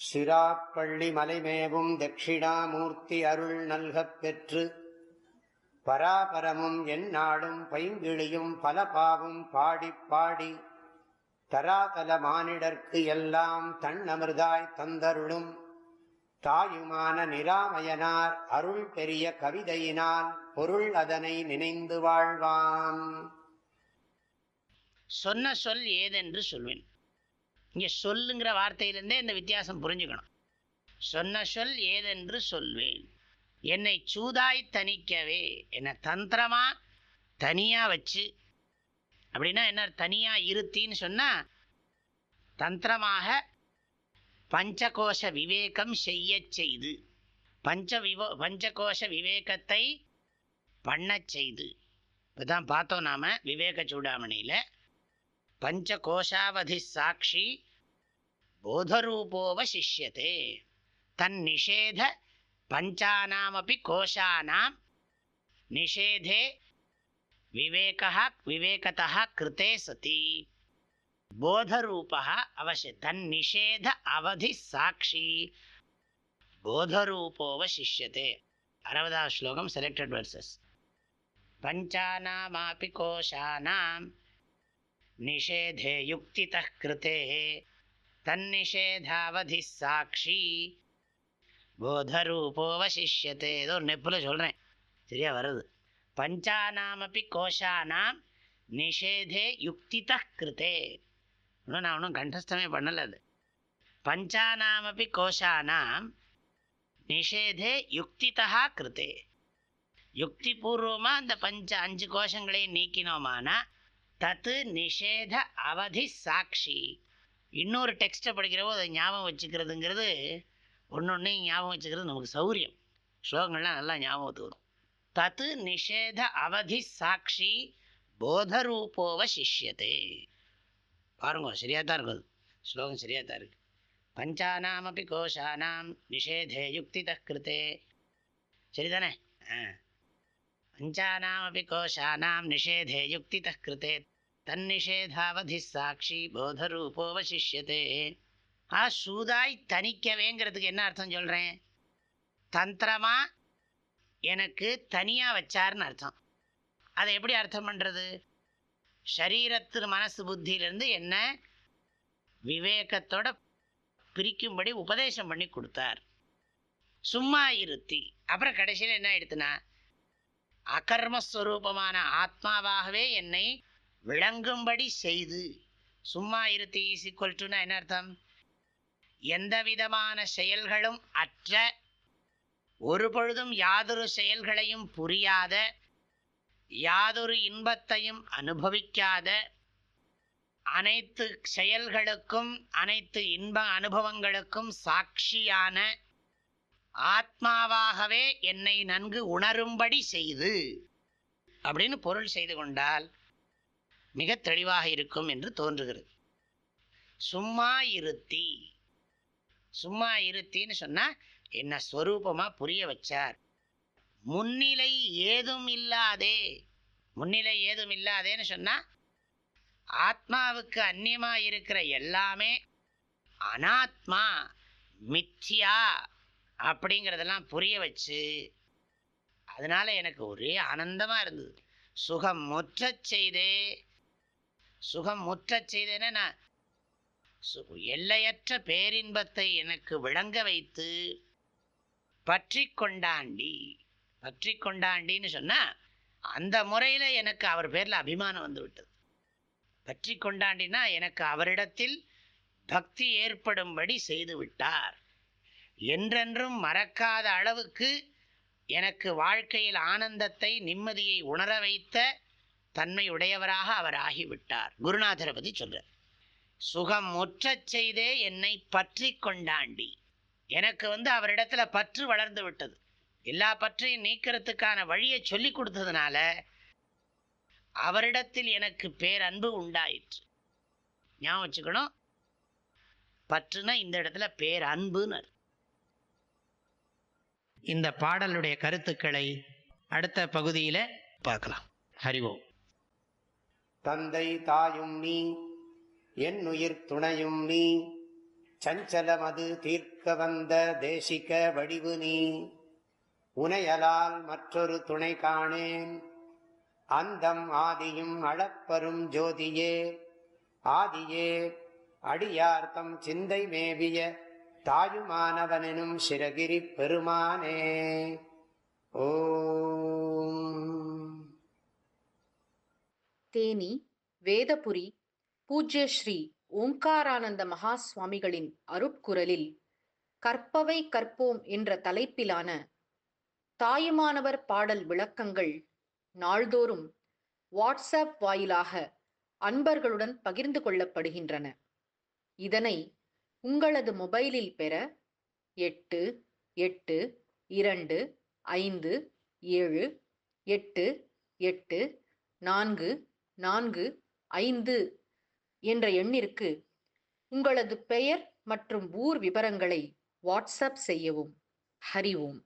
சிராப்பள்ளி மலைமேவும் தட்சிணாமூர்த்தி அருள் நல்கப் பெற்று பராபரமும் எந்நாடும் பைங்கிழியும் பல பாவும் பாடிப் பாடி தராதல மானிடர்க்கு எல்லாம் தன்னமிர்தாய் தந்தருளும் தாயுமான நிராமயனார் அருள் பெரிய கவிதையினால் பொருள் அதனை நினைந்து வாழ்வான். சொன்ன சொல் ஏதென்று சொல்வேன். இங்கே சொல்லுங்கிற வார்த்தையிலிருந்தே இந்த வித்தியாசம் புரிஞ்சுக்கணும். சொன்ன சொல் ஏதென்று சொல்வேன். என்னை சூதாய் தணிக்கவே, என்னை தந்திரமா தனியா வச்சு, அப்படின்னா என்ன தனியா இருத்தின்னு சொன்னா தந்திரமாக பஞ்சகோஷ விவேகம் செய்ய செய்து, பஞ்சகோஷ விவேகத்தை பண்ண செய்து. இப்போதான் பார்த்தோம் நாம விவேக சூடாமணியில், பஞ்சகோஷாவதி சாட்சி போதரூபோவ சிஷ்யதே தன் நிஷேத பஞ்சானாமபி கோஷானாம் நிஷேதே விவேகதः கிருதே சதி போதரூபः அவசிய தன் நிஷேத அவதி சாட்சி போதரூபோவ சிஷ்யதே. 60வது ஸ்லோகம், செலக்டட் வெர்சஸ். பஞ்சானாமாபி கோஷானாம் நிஷேதே யுக்திதः கிருதே தன்னிஷேதாவதி சாட்சி போதரூபோவ சிஷ்யதே. ஏதோ ஒரு நெப்பில் சொல்கிறேன், சரியா வருது. பஞ்சானாமபி கோஷானாம் நிஷேதே யுக்திதः கிருதே. இன்னும் நான் ஒன்றும் கண்டஸ்தமே பண்ணலை. அது பஞ்சானாமபி கோஷானாம் நிஷேதே யுக்திதா கிருதே. யுக்தி பூர்வமாக அந்த 5 கோஷங்களையும் நீக்கினோமானா தத்து நிஷேத அவதி சாட்சி. இன்னொரு டெக்ஸ்ட்டை படிக்கிறவோ அதை ஞாபகம் வச்சுக்கிறதுங்கிறது ஒன்று ஞாபகம் வச்சுக்கிறது நமக்கு சௌரியம். ஸ்லோகங்கள்லாம் நல்லா ஞாபகத்துக்கு வரும். தத்து நிஷேத அவதி சாட்சி போதரூபோவ சிஷ்யதே. பாருங்க, சரியாக தான் இருக்குது ஸ்லோகம், சரியாக தான் இருக்குது. பஞ்சானாமபி கோஷானாம் நிஷேதே யுக்திதः கிருதே. சரிதானே? பஞ்சானாமபி கோஷானாம் நிஷேதே யுக்திதः கிருதே தன்னிஷேதாவதி சாட்சி போதரூபோவ சிஷ்யதே. சூதாய் தணிக்கவேங்கிறதுக்கு என்ன அர்த்தம் சொல்கிறேன்? தந்திரமா எனக்கு தனியாக வச்சார்னு அர்த்தம். அதை எப்படி அர்த்தம் பண்ணுறது? சரீரத்து மனசு புத்தியிலேருந்து என்ன விவேகத்தோட பிரிக்கும்படி உபதேசம் பண்ணி கொடுத்தார். சும்மா இருத்தி, அப்புறம் கடைசியில் என்ன ஆயிடுத்துனா அகர்மஸ்வரூபமான ஆத்மாவாகவே என்னை விளங்கும்படி செய்து. சும்மா இருத்தி இஸ் ஈக்குவல் டுனா என்ன அர்த்தம்? எந்த விதமான செயல்களும் அற்ற, ஒரு பொழுதும் யாதொரு செயல்களையும் புரியாத, யாதொரு இன்பத்தையும் அனுபவிக்காத, அனைத்து செயல்களுக்கும் அனைத்து இன்ப அனுபவங்களுக்கும் சாட்சியான ஆத்மாவாகவே என்னை நன்கு உணரும்படி செய்து அப்படின்னு பொருள் செய்து கொண்டால் மிக தெளிவாக இருக்கும் என்று தோன்றுகிறது. சும்மா இருத்தி, சும்மா இருத்தின்னு சொன்னால் என்ன ஸ்வரூபமாக புரிய வச்சார். முன்னிலை ஏதும் இல்லாதே, முன்னிலை ஏதும் இல்லாதேன்னு சொன்னால் ஆத்மாவுக்கு அந்நியமாக இருக்கிற எல்லாமே அனாத்மா, மித்யா அப்படிங்கிறதெல்லாம் புரிய வச்சு, அதனால் எனக்கு ஒரே ஆனந்தமாக இருந்தது. சுகம் முற்றச் செய்தே, சுகம் முற்றச் செய்தேன்னா நான் எல்லையற்ற பேரின்பத்தை எனக்கு விளங்க வைத்து பற்றி கொண்டாண்டி. பற்றி கொண்டாண்டின்னு சொன்னால் அந்த முறையில் எனக்கு அவர் பேரில் அபிமானம் வந்து விட்டது. பற்றி கொண்டாண்டினா எனக்கு அவரிடத்தில் பக்தி ஏற்படும்படி செய்து விட்டார். என்றென்றும் மறக்காத அளவுக்கு எனக்கு வாழ்க்கையில் ஆனந்தத்தை நிம்மதியை உணர வைத்த தன்மையுடையவராக அவர் ஆகிவிட்டார். குருநாதரை பற்றி சொல்கிறார். சுகம் முற்றச் செய்தே என்னை பற்றி கொண்டாண்டி. எனக்கு அவரிடத்துல பற்று வளர்ந்து விட்டது. எல்லா பற்றையும் நீக்கிறதுக்கான வழியை சொல்லி கொடுத்ததுனால அவரிடத்தில் எனக்கு பேரன்பு உண்டாயிற்று. ஞாபகம் வச்சுக்கணும், பற்றுனா இந்த இடத்துல பேரன்புன்னு. இந்த பாடலுடைய கருத்துக்களை அடுத்த பகுதியில் பார்க்கலாம். ஹரி ஓம். தந்தை தாயும் நீ, என் உயிர் துணையும் நீ, சஞ்சலமது தீர்க்க வந்த தேசிக வடிவு நீ, உனையலால் மற்றொரு துணை காணேன். அந்தம் ஆதியும் அளப்பரும் ஜோதியே, ஆதியே அடியார்த்தம் சிந்தை மேவிய தாயுமானவனும் சிரகிரி பெருமானே. ஓம். தேனி வேதபுரி பூஜ்ய ஸ்ரீ ஓங்காரானந்த மகா சுவாமிகளின் அருட்குரலில் கற்பவை கற்போம் என்ற தலைப்பிலான தாயுமானவர் பாடல் விளக்கங்கள் நாள்தோறும் வாட்ஸ்அப் வாயிலாக அன்பர்களுடன் பகிர்ந்து கொள்ளப்படுகின்றன. இதனை உங்களது மொபைலில் பெற 88278445 என்ற எண்ணிற்கு உங்களது பெயர் மற்றும் ஊர் விவரங்களை வாட்ஸ்அப் செய்யவும். ஹரி ஓம்.